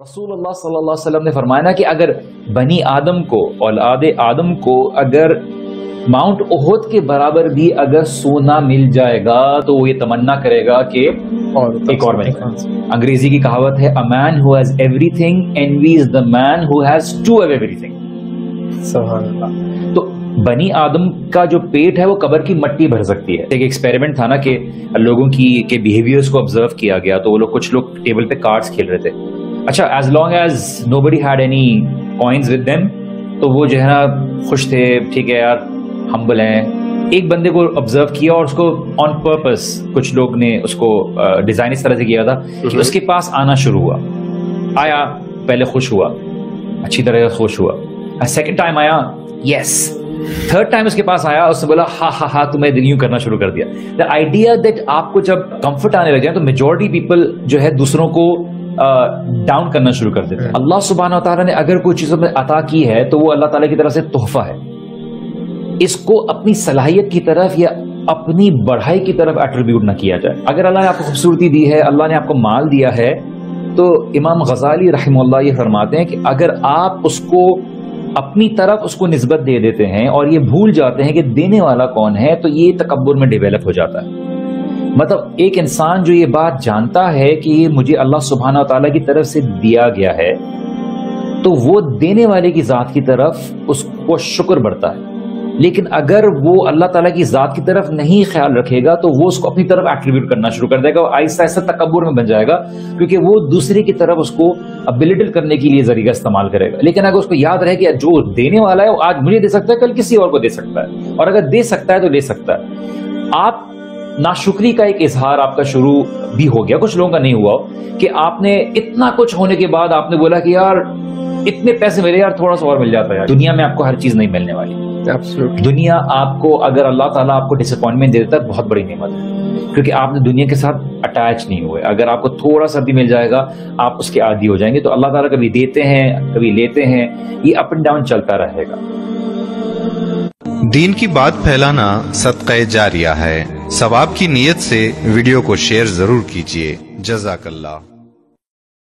رسول اللہ صلی اللہ علیہ وسلم نے فرمایا نا کہ اگر بنی آدم کو اولاد آدم کو اگر ماؤنٹ احد کے برابر بھی اگر سونا مل جائے گا تو وہ یہ تمنا کرے گا کہ ایک اور بنے گا. انگریزی کی کہاوت ہے a man who has everything envies the man who has two of everything. سبحان اللہ. تو بنی آدم کا جو پیٹ ہے وہ قبر کی مٹی بھر سکتی ہے. ایک ایکسپیریمنٹ تھا نا کہ لوگوں کے بیہیویئرز کو آبزرو کیا گیا تو وہ کچھ لوگ ٹیبل پہ کارڈز کھیل رہے تھے. اچھا as long as nobody had any coins with them تو وہ جو ہے نا خوش تھے, ٹھیک ہے یار ہمبل ہیں. ایک بندے کو آبزرو کیا اور اس کو آن پرپس کچھ لوگ نے اس کو ڈیزائن اس طرح سے کیا تھا کہ اس کے پاس آنا شروع ہوا. آیا, پہلے خوش ہوا, اچھی طرح سے خوش ہوا. سیکنڈ ٹائم آیا, یس. تھرڈ ٹائم اس کے پاس آیا, اس نے بولا ہاں ہاں ہاں, تمہیں ریویو کرنا شروع کر دیا. دا آئیڈیا دیٹ آپ کو جب کمفرٹ آنے لگ جائے تو میجورٹی پیپل جو ہے دوسروں کو ڈاؤن کرنا شروع کر دیتے ہیں. اللہ سبحانہ وتعالیٰ نے اگر کوئی چیزوں میں عطا کی ہے تو وہ اللہ تعالیٰ کی طرف سے تحفہ ہے. اس کو اپنی صلاحیت کی طرف یا اپنی بڑھائی کی طرف ایٹریبیوٹ نہ کیا جائے. اگر اللہ نے آپ کو خوبصورتی دی ہے, اللہ نے آپ کو مال دیا ہے, تو امام غزالی رحمہ اللہ یہ فرماتے ہیں کہ اگر آپ اس کو اپنی طرف اس کو نسبت دے دیتے ہیں اور یہ بھول جاتے ہیں کہ دینے والا کون ہے تو یہ تکبر میں ڈیولپ ہو جاتا ہے. مطلب ایک انسان جو یہ بات جانتا ہے کہ یہ مجھے اللہ سبحانہ وتعالیٰ کی طرف سے دیا گیا ہے تو وہ دینے والے کی ذات کی طرف اس کو شکر بڑھتا ہے. لیکن اگر وہ اللہ تعالیٰ کی ذات کی طرف نہیں خیال رکھے گا تو وہ اس کو اپنی طرف ایٹریبیوٹ کرنا شروع کر دے گا, اور آہستہ آہستہ تکبر میں بن جائے گا کیونکہ وہ دوسرے کی طرف اس کو بلیٹل کرنے کے لیے ذریعہ استعمال کرے گا. لیکن اگر اس کو یاد رہے کہ جو دینے والا ہے وہ آج مجھے دے سکتا ہے, کل کسی اور کو دے سکتا ہے, اور اگر دے سکتا ہے تو دے سکتا ہے. آپ ناشکری کا ایک اظہار آپ کا شروع بھی ہو گیا, کچھ لوگوں کا نہیں ہوا کہ آپ نے اتنا کچھ ہونے کے بعد آپ نے بولا کہ یار اتنے پیسے ملے, یار تھوڑا سا اور مل جاتا ہے. دنیا میں آپ کو ہر چیز نہیں ملنے والی. دنیا آپ کو اگر اللہ تعالیٰ آپ کو ڈس اپوائنٹمنٹ دے دیتا ہے بہت بڑی نعمت ہے, کیونکہ آپ نے دنیا کے ساتھ اٹیچ نہیں ہوئے. اگر آپ کو تھوڑا سا بھی مل جائے گا آپ اس کے عادی ہو جائیں گے. تو اللہ تعالیٰ کبھی دیتے ہیں کبھی لیتے ہیں, یہ اپ اینڈ ڈاؤن چلتا رہے گا. دین کی بات پھیلانا صدقہ جاریہ ہے. ثواب کی نیت سے ویڈیو کو شیئر ضرور کیجیے. جزاک اللہ.